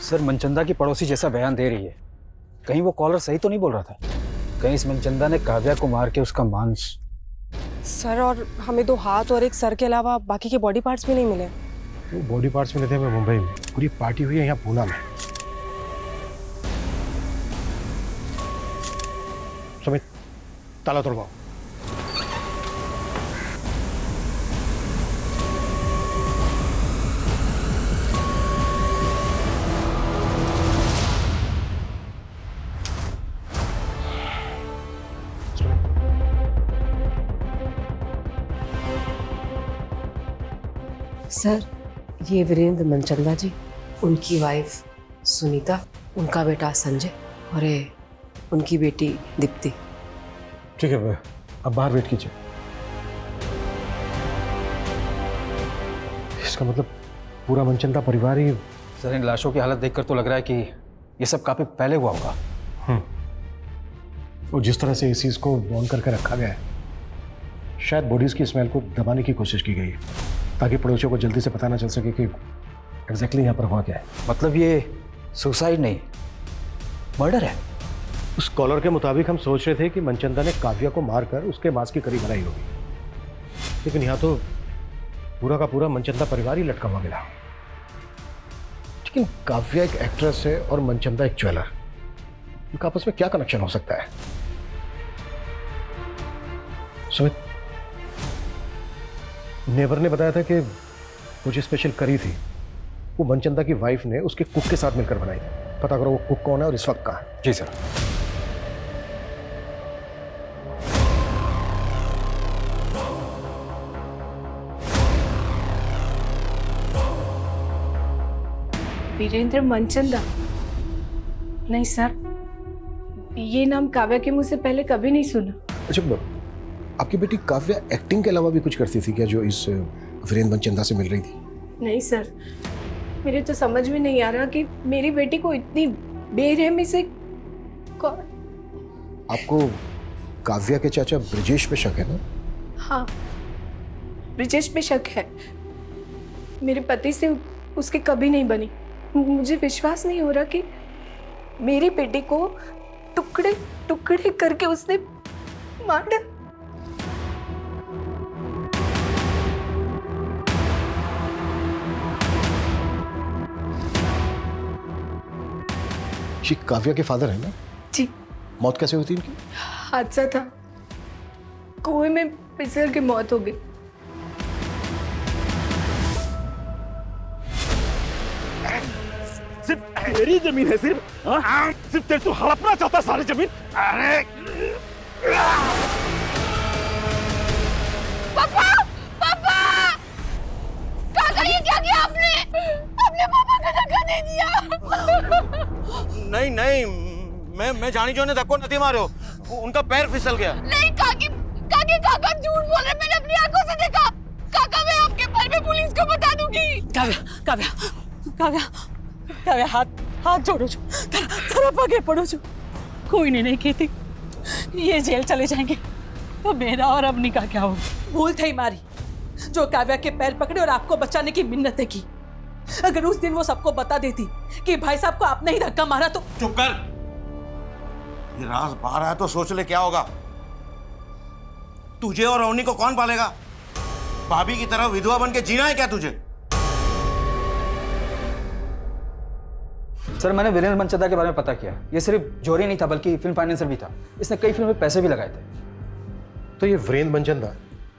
Speaker 13: सर मनचंदा की पड़ोसी जैसा बयान दे रही है, कहीं वो कॉलर सही तो नहीं बोल रहा था? कहीं इस मनचंदा ने काव्या को मार के उसका मांस?
Speaker 14: सर और हमें 2 हाथ और 1 सर के अलावा बाकी के बॉडी पार्ट्स भी नहीं मिले।
Speaker 3: वो बॉडी पार्ट्स मिले थे हमें मुंबई में, पूरी पार्टी हुई है यहाँ पूना में। सुमित, ताला तोड़वाओ।
Speaker 14: सर ये वीरेंद्र मनचंदा जी, उनकी वाइफ सुनीता, उनका बेटा संजय और ये उनकी बेटी दीप्ति।
Speaker 3: ठीक है, अब बाहर वेट कीजिए। इसका मतलब पूरा मनचंदा परिवार ही।
Speaker 13: सर इन लाशों की हालत देखकर तो लग रहा है कि ये सब काफी पहले हुआ होगा।
Speaker 3: और जिस तरह से इस चीज को बॉन करके रखा गया है, शायद बॉडीज की स्मेल को दबाने की कोशिश की गई है ताकि पड़ोसियों को जल्दी से पता ना चल सके कि एग्जैक्टली यहाँ पर हुआ क्या है।
Speaker 13: मतलब ये सुसाइड नहीं, मर्डर है।
Speaker 3: उस कॉलर के मुताबिक हम सोच रहे थे कि मनचंदा ने काव्या को मारकर उसके मांस की करी बनाई होगी, लेकिन यहाँ तो पूरा का पूरा मनचंदा परिवार ही लटका हुआ मिला। लेकिन काव्या एक एक्ट्रेस है और मनचंदा एक ज्वेलर, इनका आपस में क्या कनेक्शन हो सकता है? सुमित, नेबर ने बताया था कि वो जो स्पेशल करी थी वो मनचंदा की वाइफ ने उसके कुक के साथ मिलकर बनाई थी। पता करो वो कुक कौन है और इस वक्त कहाँ है।
Speaker 13: जी सर।
Speaker 10: वीरेंद्र मनचंदा? नहीं सर, ये नाम काव्या के मुंह से पहले कभी नहीं सुना।
Speaker 3: अच्छा, आपकी बेटी काव्या एक्टिंग के अलावा भी कुछ करती थी क्या जो इस वीरेंद्र मनचंदा से मिल रही थी?
Speaker 10: नहीं सर, मेरे तो समझ में नहीं आ रहा कि मेरी बेटी को इतनी बेरहमी से कौन।
Speaker 3: आपको काव्या के चाचा ब्रिजेश पे शक है ना?
Speaker 10: हाँ, ब्रिजेश पे शक है। मेरे पति से उसकी कभी नहीं बनी। मुझे विश्वास नहीं हो रहा कि मेरी बेटी को टुकड़े टुकड़े करके उसने मार डाला।
Speaker 3: जी, काव्या के फादर है ना?
Speaker 10: जी।
Speaker 3: मौत कैसे हुई थी इनकी?
Speaker 10: हादसा था, कुएं में फिसल के मौत हो गई।
Speaker 17: सिर्फ मेरी जमीन है, सिर्फ तेरे तू हड़पना चाहता सारी जमीन। अरे
Speaker 2: पापा, पापा, काका ये क्या किया आपने? अपने पापा का धक्का दे दिया।
Speaker 16: नहीं नहीं, मैं जानी जो ने धक्को नहीं मारो, उनका पैर फिसल गया।
Speaker 2: नहीं काका झूठ बोल रहे, मैंने अपनी आंखों से देखा। काका मैं आपके पैर में पुलिस को बता दूंगी।
Speaker 12: काव्या हाथ जोड़ो जो, तरफ आगे पड़ो जो। कोई नहीं कहती ये जेल चले जाएंगे तो मेरा और अवनी का क्या होगा? भूल थी मारी जो काव्या के पैर पकड़े और आपको बचाने की मिन्नतें की। अगर उस दिन वो सबको बता देती कि भाई साहब को आपने ही धक्का मारा तो।
Speaker 18: चुप कर। ये राज बाहर आया तो सोच ले क्या होगा। तुझे और रोनी को कौन पालेगा? भाभी की तरह विधवा बन के जीना है क्या तुझे?
Speaker 13: सर मैंने वीरेंद्र मनचंदा के बारे में पता किया। ये सिर्फ जोरी नहीं था बल्कि फिल्म फाइनेंसर भी था। इसने कई फिल्म में पैसे भी लगाए थे।
Speaker 3: तो ये वीरेंद्र मनचंदा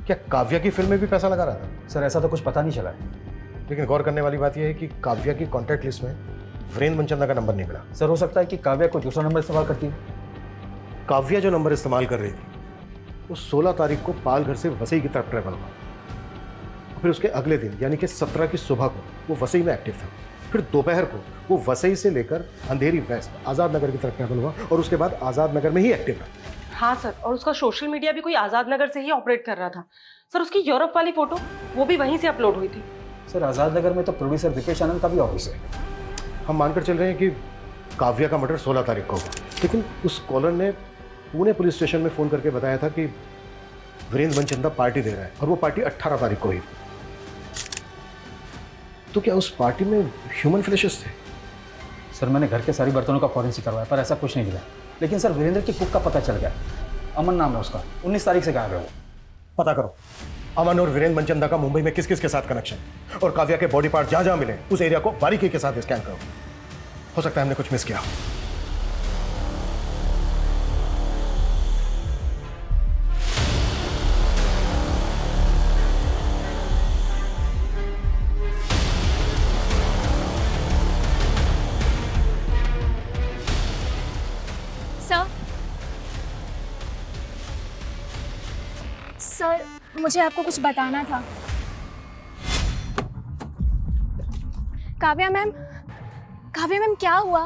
Speaker 3: क्या काव्या की फिल्म में भी पैसा लगा रहा था?
Speaker 13: सर ऐसा तो कुछ पता नहीं चला है।
Speaker 3: लेकिन गौर करने वाली बात यह है कि काव्या की कॉन्टैक्ट लिस्ट में वीरेंद्र मनचंदा का नंबर नहीं मिला।
Speaker 13: सर हो सकता है कि काव्या को दूसरा नंबर इस्तेमाल करती है।
Speaker 3: काव्या जो नंबर इस्तेमाल कर रही थी वो 16 तारीख को पाल घर से वसई की तरफ ट्रैवल हुआ। फिर उसके अगले दिन यानी कि 17 की सुबह को वो वसई में एक्टिव था। फिर दोपहर को वो वसई से लेकर अंधेरी वेस्ट आज़ाद नगर की तरफ ट्रैवल हुआ और उसके बाद आज़ाद नगर में ही एक्टिव रहा।
Speaker 19: हाँ सर, और उसका सोशल मीडिया भी कोई आज़ाद नगर से ही ऑपरेट कर रहा था। सर उसकी यूरोप वाली फोटो वो भी वहीं से अपलोड हुई थी।
Speaker 13: सर आज़ाद नगर में तो प्रोड्यूसर दीपेश आनंद का भी ऑफिस है।
Speaker 3: हम मानकर चल रहे हैं कि काव्या का मर्डर 16 तारीख को हुआ, लेकिन उस कॉलर ने पुणे पुलिस स्टेशन में फ़ोन करके बताया था कि वीरेंद्र मनचंदा पार्टी दे रहा है और वो पार्टी 18 तारीख को हुई। तो क्या उस पार्टी में ह्यूमन फ्लैशेस थे?
Speaker 13: सर मैंने घर के सारी बर्तनों का फॉरेंसिक करवाया पर ऐसा कुछ नहीं मिला। लेकिन सर वीरेंद्र की कुक का पता चल गया। अमन नाम है उसका, 19 तारीख से गायब है वो।
Speaker 3: पता करो अमन और वीरेंद्र मनचंदा का मुंबई में किस किस के साथ कनेक्शन, और काव्या के बॉडी पार्ट जहां जहां मिले उस एरिया को बारीकी के साथ स्कैन करो। हो सकता है हमने कुछ मिस किया।
Speaker 20: सर मुझे आपको कुछ बताना था। काव्या मैम क्या हुआ?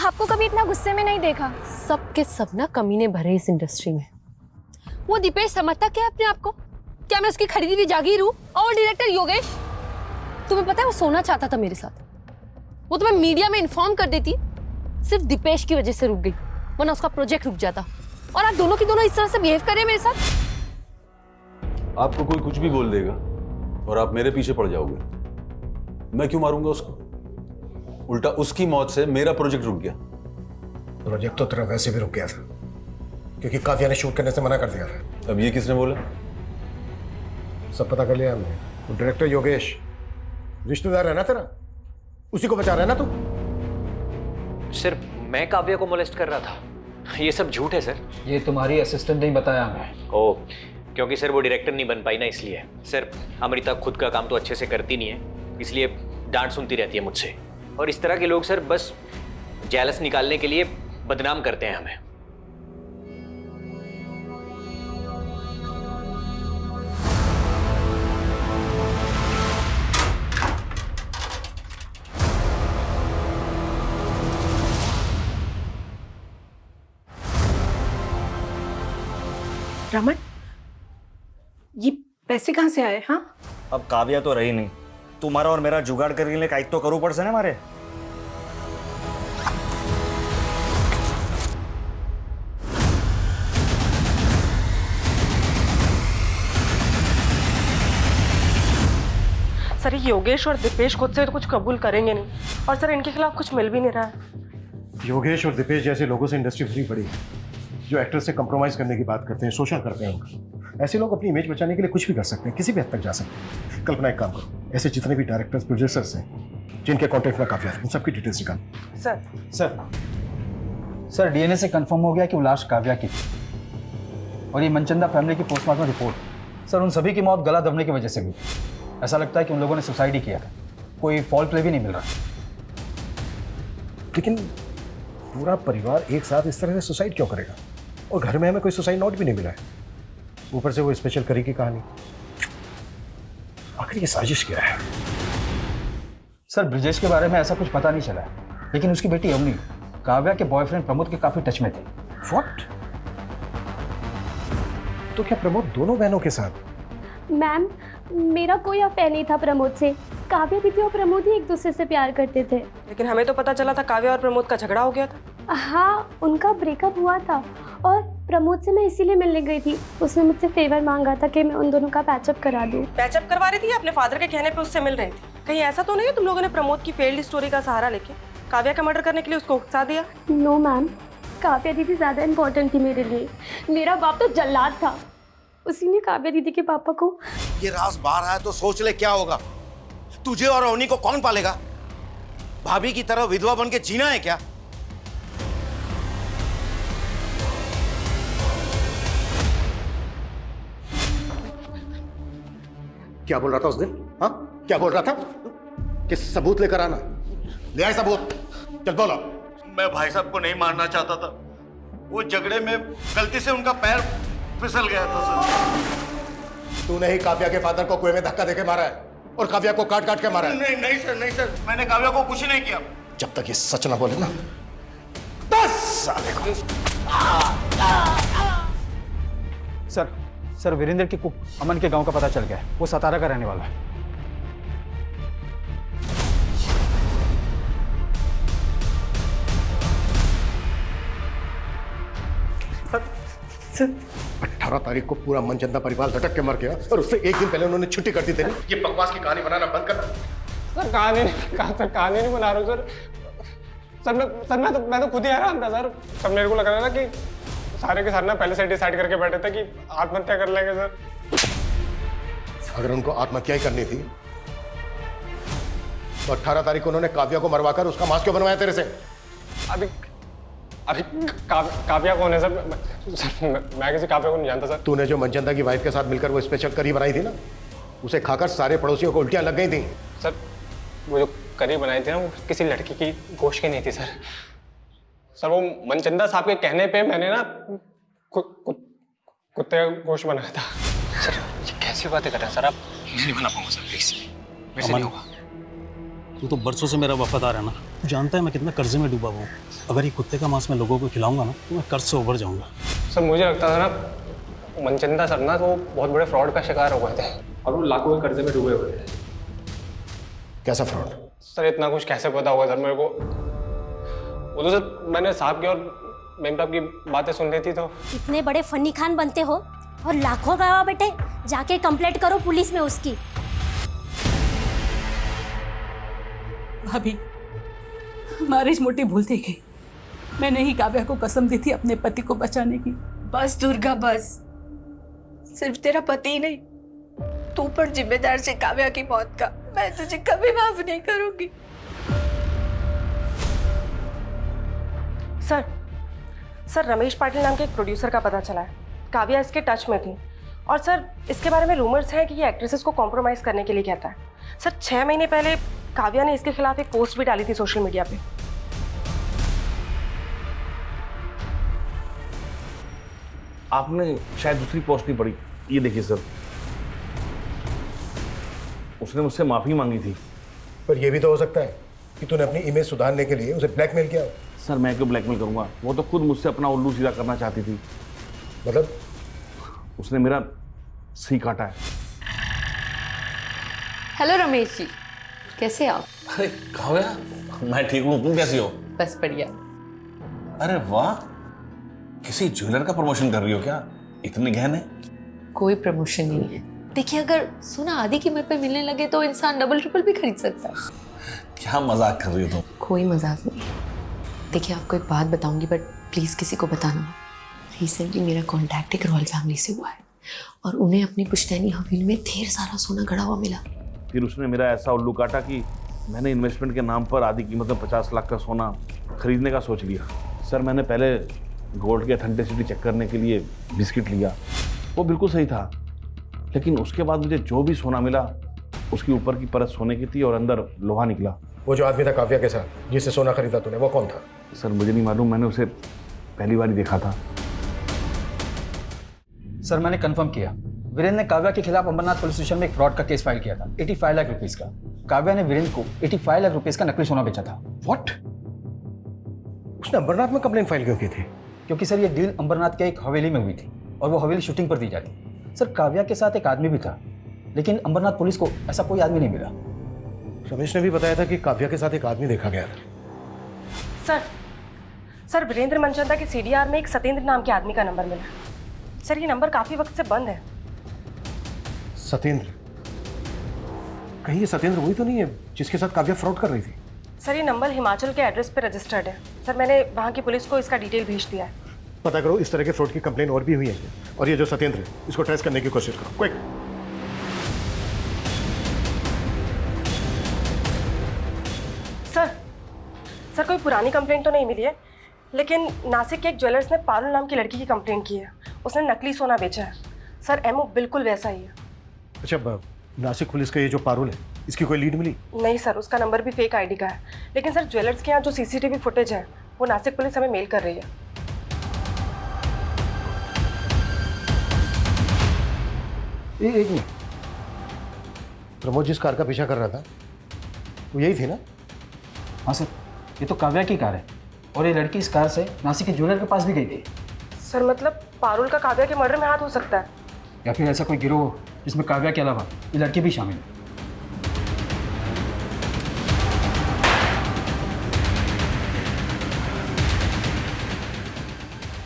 Speaker 20: आपको कभी इतना गुस्से में नहीं देखा।
Speaker 2: सब के सब ना कमीने भरे इस इंडस्ट्री में। वो दीपेश समझता क्या अपने आप को? क्या मैं उसकी खरीदी हुई जागीर हूँ? और डायरेक्टर योगेश, तुम्हें पता है वो सोना चाहता था मेरे साथ। वो तुम्हें मीडिया में इन्फॉर्म कर देती, सिर्फ दीपेश की वजह से रुक गई, वरना उसका प्रोजेक्ट रुक जाता। और आप दोनों की दोनों इस तरह से बिहेव कर रहे हैं मेरे साथ।
Speaker 21: आपको कोई कुछ भी बोल देगा और आप मेरे पीछे पड़ जाओगे। मैं क्यों मारूंगा उसको? उल्टा उसकी मौत से मेरा प्रोजेक्ट रुक गया।
Speaker 3: प्रोजेक्ट तो तेरा वैसे भी रुक गया था क्योंकि काव्या ने शूट करने से मना कर दिया था।
Speaker 21: अब ये किसने बोला?
Speaker 3: सब पता कर लिया हमने। तो डायरेक्टर योगेश रिश्तेदार है ना तेरा, उसी को बचा रहा है ना तू?
Speaker 15: सिर्फ मैं काव्या को मोलेस्ट कर रहा था, ये सब झूठ है सर।
Speaker 13: ये तुम्हारी असिस्टेंट ने बताया हमें।
Speaker 15: ओह, क्योंकि सर वो डायरेक्टर नहीं बन पाई ना, इसलिए। सर अमृता खुद का काम तो अच्छे से करती नहीं है, इसलिए डांट सुनती रहती है मुझसे। और इस तरह के लोग सर बस जेलस निकालने के लिए बदनाम करते हैं हमें।
Speaker 10: रमन, ये पैसे कहाँ से आए? हाँ
Speaker 11: अब काव्या तो रही नहीं, तुम्हारा और मेरा जुगाड़ करने के लिए काइक तो करो पड़ से ना हमारे।
Speaker 19: सर ये योगेश और दीपेश खुद से तो कुछ कबूल करेंगे नहीं, और सर इनके खिलाफ कुछ मिल भी नहीं रहा है।
Speaker 3: योगेश और दीपेश जैसे लोगों से इंडस्ट्री भरी पड़ी है जो एक्टर से कंप्रोमाइज करने की बात करते हैं, शोषण करते हैं उनका। ऐसे लोग अपनी इमेज बचाने के लिए कुछ भी कर सकते हैं, किसी भी हद तक जा सकते हैं। कल्पना एक काम करो, ऐसे जितने भी डायरेक्टर्स प्रोड्यूसर्स हैं जिनके कॉन्टेक्ट में काव्या है उन सबकी डिटेल्स निकाल।
Speaker 13: सर डीएनए से कंफर्म हो गया कि वो लाश काव्या की थी। और ये मनचंदा फैमिली की पोस्टमार्टम रिपोर्ट, सर उन सभी की मौत गला दबने की वजह से हुई। ऐसा लगता है कि उन लोगों ने सुसाइड ही किया था, कोई फॉल प्ले भी नहीं मिल रहा।
Speaker 3: लेकिन पूरा परिवार एक साथ इस तरह से सुसाइड क्यों करेगा? और घर में हमें कोई सुसाइड नोट भी नहीं मिला है, ऊपर से वो स्पेशल करी की कहानी। आखिर ये साजिश क्या है?
Speaker 13: सर ब्रिजेश के बारे में ऐसा कुछ पता नहीं चला है, लेकिन उसकी बेटी अवनी काव्या के बॉयफ्रेंड प्रमोद के काफी टच में थी।
Speaker 3: व्हाट? तो क्या प्रमोद दोनों बहनों के साथ?
Speaker 20: मैम मेरा कोई अफेयर नहीं था प्रमोद से। काव्या दीदी और प्रमोद ही एक दूसरे से प्यार करते थे।
Speaker 19: लेकिन हमें तो पता चला था काव्या और प्रमोद का झगड़ा हो गया था।
Speaker 20: हाँ उनका ब्रेकअप हुआ था, और प्रमोद से मैं इसीलिए मिलने गई थी। उसने मुझसे फेवर मांगा था कि मैं उन दोनों का पैचअप करा दूँ।
Speaker 19: पैचअप करवा रही थी या अपने फादर के कहने पे उससे मिल रही थी? कहीं ऐसा तो नहीं है तुम लोगों ने प्रमोद की फेल्ड स्टोरी का सहारा लेके काव्या का मर्डर करने के लिए उसको उकसा दिया?
Speaker 20: नो मैम, काव्या दीदी ज़्यादा इम्पोर्टेंट थी मेरे लिए। मेरा बाप तो जल्लाद था, उसी ने काव्या दीदी के पापा को।
Speaker 18: ये राज बाहर आया तो सोच ले क्या होगा। तुझे और अवनी को कौन पालेगा? भाभी की तरह विधवा बन के जीना है क्या?
Speaker 3: क्या बोल रहा था उस दिन? हाँ, क्या बोल रहा था कि सबूत लेकर आना? ले आए सबूत, चल बोलो।
Speaker 18: मैं भाई साहब को नहीं मारना चाहता था, वो झगड़े में गलती से उनका पैर फिसल गया था सर।
Speaker 3: तूने ही काव्या के फादर को कुएं में धक्का देके मारा है और काव्या को काट काट के मारा है।
Speaker 18: नहीं नहीं सर, नहीं सर, मैंने काव्या को कुछ नहीं किया।
Speaker 3: जब तक ये सच ना बोले ना, 10 साल को।
Speaker 13: सर वीरेंद्र की कुक अमन के गांव का पता चल गया है। वो सतारा का रहने वाला है।
Speaker 3: सर 18 तारीख को पूरा मनचंदा परिवार लटक के मर गया और उससे एक दिन पहले उन्होंने छुट्टी कर दी थी। ये बकवास की कहानी बनाना बंद करना।
Speaker 8: सर कहानी नहीं बना रहा हूँ सर। मैं तो खुद ही हैरान था सर। मेरे को लग रहा था कि सारे के सारे ना पहले से डिसाइड करके बैठे थे कि आत्महत्या कर लेंगे सर।
Speaker 3: अगर उनको आत्महत्या ही करनी थी तो 18 तारीख को उन्होंने काव्या को मरवाकर उसका मांस क्यों बनवाया तेरे से?
Speaker 8: अभी काव्या कौन है सर? मैं किसी काव्या को नहीं जानता सर।
Speaker 3: तूने जो मनचंदा की वाइफ के साथ मिलकर वो स्पेशल करी बनाई थी ना, उसे खाकर सारे पड़ोसियों को उल्टियां लग गई थी।
Speaker 8: सर वो जो करी बनाई थी ना, वो किसी लड़की की गोश्त की नहीं थी सर। सर वो मनचंदा साहब के कहने पे मैंने ना कुत्ते का गोश्त बनाया था।
Speaker 7: सर ये कैसी बातें कर रहे हैं सर आप? मैं नहीं बना पाऊंगा सर, प्लीज वैसे नहीं होगा।
Speaker 21: तू तो बरसों से मेरा वफादार है ना, तू जानता है मैं कितना कर्जे में डूबा हुआ हूँ। अगर ये कुत्ते का मांस मैं लोगों को खिलाऊंगा ना तो मैं कर्ज से उबर जाऊंगा।
Speaker 8: सर मुझे लगता था ना मनचंदा सर ना तो बहुत बड़े फ्रॉड का शिकार हो गए थे और वो लाखों के कर्जे में डूबे हुए थे।
Speaker 3: कैसा फ्रॉड?
Speaker 8: सर इतना कुछ कैसे पता होगा सर मेरे को? वो तो सर मैंने साहब की और मेम साहब की बातें सुन ली थी। तो
Speaker 20: इतने बड़े फन्नी खान बनते हो और लाखों गवाह बेटे, जाके कंप्लेंट करो पुलिस में उसकी।
Speaker 12: भाभी हमारी इस मोटी भूल थी गई। मैंने ही काव्या को कसम दी थी अपने पति को बचाने की।
Speaker 10: बस दुर्गा बस, सिर्फ तेरा पति ही नहीं, तू पर जिम्मेदार से काव्या की मौत का। मैं तुझे कभी माफ नहीं करूंगी।
Speaker 19: सर रमेश पाटिल नाम के एक प्रोड्यूसर का पता चला है। काव्या इसके टच में थी और सर इसके बारे में रूमर्स हैं कि ये एक्ट्रेसेस को कॉम्प्रोमाइज करने के लिए कहता है। सर 6 महीने पहले काव्या ने इसके खिलाफ एक पोस्ट भी डाली थी सोशल मीडिया पे।
Speaker 22: आपने शायद दूसरी पोस्ट नहीं पढ़ी। ये देखिए सर, उसने मुझसे माफी मांगी थी।
Speaker 3: पर यह भी तो हो सकता है कि तूने अपनी इमेज सुधारने के लिए उसे ब्लैकमेल किया।
Speaker 22: सर मैं क्यों ब्लैकमेल करूंगा? वो तो खुद मुझसे अपना उल्लू सीधा करना चाहती थी।
Speaker 3: मतलब?
Speaker 22: उसने मेरा सी काटा है।
Speaker 5: हेलो रमेश जी, कैसे आप?
Speaker 22: अरे काव्या, मैं ठीक हूँ, तुम कैसी हो?
Speaker 5: बस बढ़िया।
Speaker 22: अरे वाह, किसी ज्वेलर का प्रमोशन कर रही हो क्या? इतने गहने?
Speaker 5: कोई प्रमोशन नहीं है। देखिए अगर सोना आधी कीमत पे मिलने लगे तो इंसान डबल ट्रिपल भी खरीद सकता है।
Speaker 22: क्या मजाक कर रही हो तुम?
Speaker 5: कोई मजाक नहीं। देखिए आपको एक बात बताऊंगी बट प्लीज किसी को बताना मत। रिसेंटली मेरा कॉन्टैक्ट एक रॉयल फैमिली से हुआ है और उन्हें अपनी पुश्तैनी हवेली में ढेर सारा सोना गड़ा हुआ मिला।
Speaker 22: फिर उसने मेरा ऐसा उल्लू काटा कि मैंने इन्वेस्टमेंट के नाम पर आधी कीमत में 50 लाख का सोना खरीदने का सोच लिया। सर मैंने पहले गोल्ड की ऑथेंटिसिटी चेक करने के लिए बिस्किट लिया, वो बिल्कुल सही था, लेकिन उसके बाद मुझे जो भी सोना मिला उसकी ऊपर की परत सोने की थी और अंदर लोहा निकला।
Speaker 3: वो जो आदमी था काव्या के साथ जिससे सोना खरीदा तूने, वो कौन था?
Speaker 22: सर मुझे नहीं मालूम, मैंने उसे पहली बार ही देखा था।
Speaker 13: सर मैंने कंफर्म किया, वीरेंद्र ने काव्या के खिलाफ अंबरनाथ पुलिस स्टेशन में एक फ्रॉड का केस फाइल किया था 85 लाख रुपीस का। काव्या ने वीरेंद्र को 85 लाख रुपीस का नकली सोना बेचा था।
Speaker 3: व्हाट? उसने अंबरनाथ में कंप्लेंट फाइल क्यों की थी?
Speaker 13: क्योंकि सर ये डील अंबरनाथ के एक हवेली में हुई थी और वो हवेली शूटिंग पर दी जाती। सर काव्या के साथ एक आदमी भी था, लेकिन अंबरनाथ पुलिस को ऐसा कोई आदमी नहीं मिला।
Speaker 3: रमेश ने भी बताया था कि काव्या के साथ एक आदमी देखा गया था।
Speaker 19: सर वीरेंद्र मनचंदा के सीडीआर में एक सतेंद्र नाम के आदमी का नंबर मिला। सर ये नंबर काफी वक्त से बंद है।
Speaker 3: सतेंद्र? कहीं ये सत्येंद्र वही तो नहीं है जिसके साथ काव्या फ्रॉड कर रही थी?
Speaker 19: सर ये नंबर हिमाचल के एड्रेस पे रजिस्टर्ड है। सर मैंने वहाँ की पुलिस को इसका डिटेल भेज दिया है।
Speaker 3: पता करो इस तरह के फ्रॉड की कंप्लेन और भी हुई है और ये जो सत्येंद्र है इसको ट्रेस करने की कोशिश करो, क्विक।
Speaker 19: सर कोई पुरानी कंप्लेंट तो नहीं मिली है, लेकिन नासिक के एक ज्वेलर्स ने पारुल नाम की लड़की की कंप्लेंट की है। उसने नकली सोना बेचा है। सर एमओ बिल्कुल वैसा ही है।
Speaker 3: अच्छा, नासिक पुलिस का ये जो पारुल है इसकी कोई लीड मिली?
Speaker 19: नहीं सर, उसका नंबर भी फेक आईडी का है। लेकिन सर ज्वेलर्स के यहाँ जो सीसीटीवी फुटेज है वो नासिक पुलिस हमें मेल कर रही है।
Speaker 3: एक मिनट, प्रमोद जिस कार का पीछा कर रहा था वो यही थी ना?
Speaker 13: हाँ सर, ये तो काव्या की कार है और ये लड़की इस कार से नासिक के ज्वेलर के पास भी गई थी।
Speaker 19: सर मतलब पारुल का काव्या के मर्डर में हाथ हो सकता है,
Speaker 13: या फिर ऐसा कोई गिरोह जिसमें काव्या के अलावा ये लड़की भी शामिल है।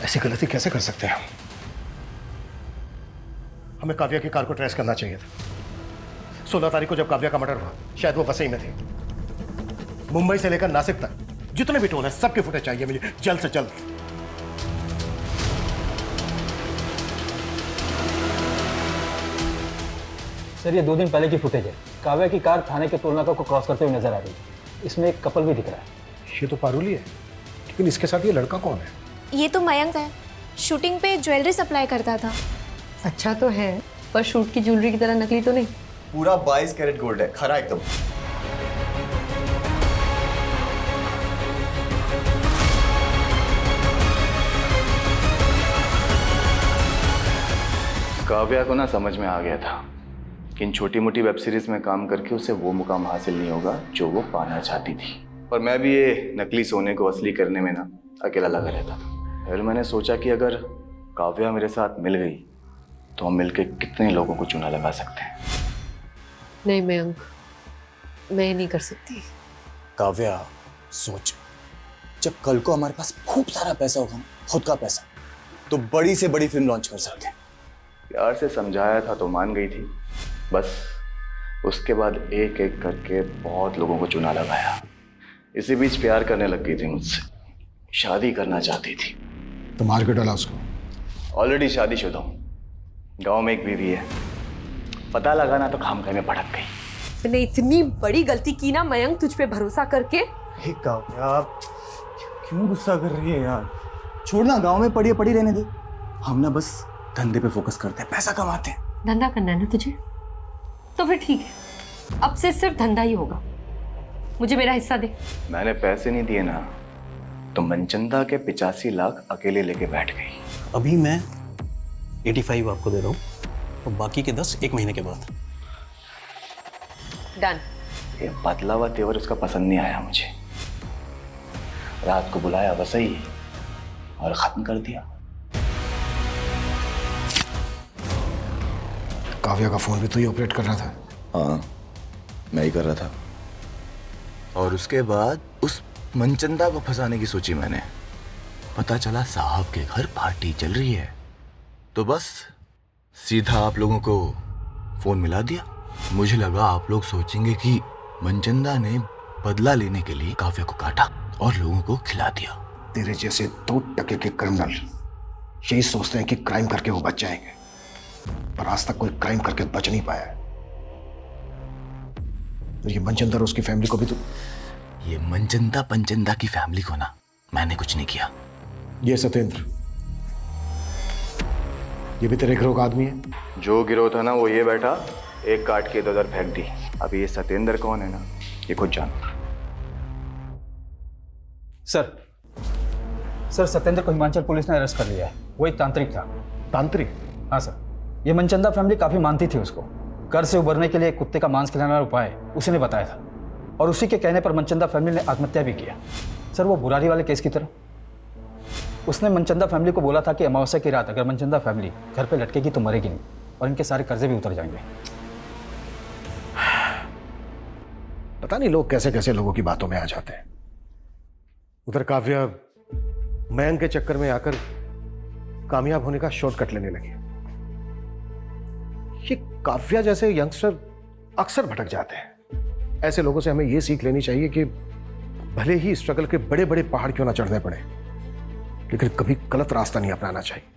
Speaker 3: ऐसी गलती कैसे कर सकते हैं हम? हमें काव्या की कार को ट्रेस करना चाहिए था। 16 तारीख को जब काव्या का मर्डर हुआ शायद वो वसई में थी। मुंबई से लेकर नासिक तक जितने भी टोल है सबके फुटेज चाहिए मुझे जल्द से जल्द।
Speaker 13: सर ये 2 दिन पहले की फुटेज है। काव्या की कार थाने के टोल नाका को क्रॉस करते हुए नजर आ रही है। इसमें एक कपल भी दिख रहा है।
Speaker 3: ये तो पारुल ही है, लेकिन इसके साथ ये लड़का कौन है?
Speaker 20: ये तो मयंक है, शूटिंग पे ज्वेलरी सप्लाई करता था।
Speaker 2: अच्छा तो है, पर शूट की ज्वेलरी की तरह नकली तो नहीं।
Speaker 11: पूरा 22 कैरेट गोल्ड है, खरा एकदम।
Speaker 4: काव्या को ना समझ में आ गया था कि इन छोटी मोटी वेब सीरीज में काम करके उसे वो मुकाम हासिल नहीं होगा जो वो पाना चाहती थी। और मैं भी ये नकली सोने को असली करने में ना अकेला लगा रहता था। फिर मैंने सोचा कि अगर काव्या मेरे साथ मिल गई तो हम मिलके कितने लोगों को चूना लगा सकते हैं।
Speaker 2: नहीं मयंक, मैं नहीं कर सकती।
Speaker 11: काव्या सोच, जब कल को हमारे पास खूब सारा पैसा होगा ना, खुद का पैसा, तो बड़ी से बड़ी फिल्म लॉन्च कर सकते हैं।
Speaker 4: प्यार से समझाया था तो मान गई थी, बस उसके बाद एक एक करके बहुत लोगों को चूना लगाया। इसी बीच प्यार करने लग गई थी मुझसे, शादी करना चाहती थी।
Speaker 3: तो मार के डाला उसको?
Speaker 4: ऑलरेडी शादीशुदा हूँ, गांव में एक बीवी है। पता लगा ना तो खामखा में भड़क गई।
Speaker 2: तूने इतनी बड़ी गलती की ना मयंक, तुझ पे भरोसा करके।
Speaker 11: हे काव्या, क्यों गुस्सा कर रही है यार? छोड़ना, गांव में पड़ी रहने दे। हम ना बस धंधे पे फोकस करते हैं, पैसा कमाते हैं।
Speaker 2: धंधा करना है ना तुझे, तो फिर ठीक है, अब से सिर्फ धंधा ही होगा। मुझे मेरा हिस्सा दे।
Speaker 4: मैंने पैसे नहीं दिए ना तो मनचंदा के 85 लाख अकेले लेके बैठ गई।
Speaker 7: अभी मैं 85 आपको दे रहा हूँ और बाकी के 10 1 महीने के बाद।
Speaker 2: डन।
Speaker 4: ये बदला हुआ तेवर उसका पसंद नहीं आया मुझे। रात को बुलाया वसई और खत्म कर दिया।
Speaker 3: काव्या का फोन भी तो ही ऑपरेट कर रहा था?
Speaker 4: हाँ, मैं ही कर रहा था। और उसके बाद उस मनचंदा को फंसाने की सोची मैंने। पता चला साहब के घर पार्टी चल रही है, तो बस सीधा आप लोगों को फोन मिला दिया। मुझे लगा आप लोग सोचेंगे कि मनचंदा ने बदला लेने के लिए काव्या को काटा और लोगों को खिला दिया।
Speaker 3: तेरे जैसे 2% के क्रिमिनल यही सोचते हैं कि क्राइम करके वो बच जाएंगे, पर आज तक कोई क्राइम करके बच नहीं पाया है। तो ये मनचंदा और उसकी फैमिली को भी तो।
Speaker 4: ये मनचंदा पंचंदा की फैमिली को ना मैंने कुछ नहीं किया।
Speaker 3: ये सत्येंद्र, ये भी तेरे गिरोह का आदमी है?
Speaker 4: जो गिरोह था ना वो ये बैठा, एक काट के इधर फेंक दी। अभी ये सत्येंद्र कौन है ना, ये खुद जानो।
Speaker 13: सर सत्येंद्र को हिमाचल पुलिस ने अरेस्ट कर लिया है। वो एक तांत्रिक था।
Speaker 3: तांत्रिक?
Speaker 13: हाँ सर, ये मनचंदा फैमिली काफी मानती थी उसको। कर से उबरने के लिए कुत्ते का मांस खिलाने वाला उपाय उसी ने बताया था, और उसी के कहने पर मनचंदा फैमिली ने आत्महत्या भी किया। सर वो बुरारी वाले केस की तरह। उसने मनचंदा फैमिली को बोला था कि अमावस्या की रात अगर मनचंदा फैमिली घर पे लटकेगी तो मरेगी नहीं, और इनके सारे कर्जे भी उतर जाएंगे।
Speaker 3: पता नहीं लोग कैसे कैसे लोगों की बातों में आ जाते हैं। उधर काव्या मयंक के चक्कर में आकर कामयाब होने का शॉर्टकट लेने लगी। ये काव्या जैसे यंगस्टर अक्सर भटक जाते हैं। ऐसे लोगों से हमें यह सीख लेनी चाहिए कि भले ही स्ट्रगल के बड़े बड़े पहाड़ क्यों ना चढ़ने पड़े, लेकिन कभी गलत रास्ता नहीं अपनाना चाहिए।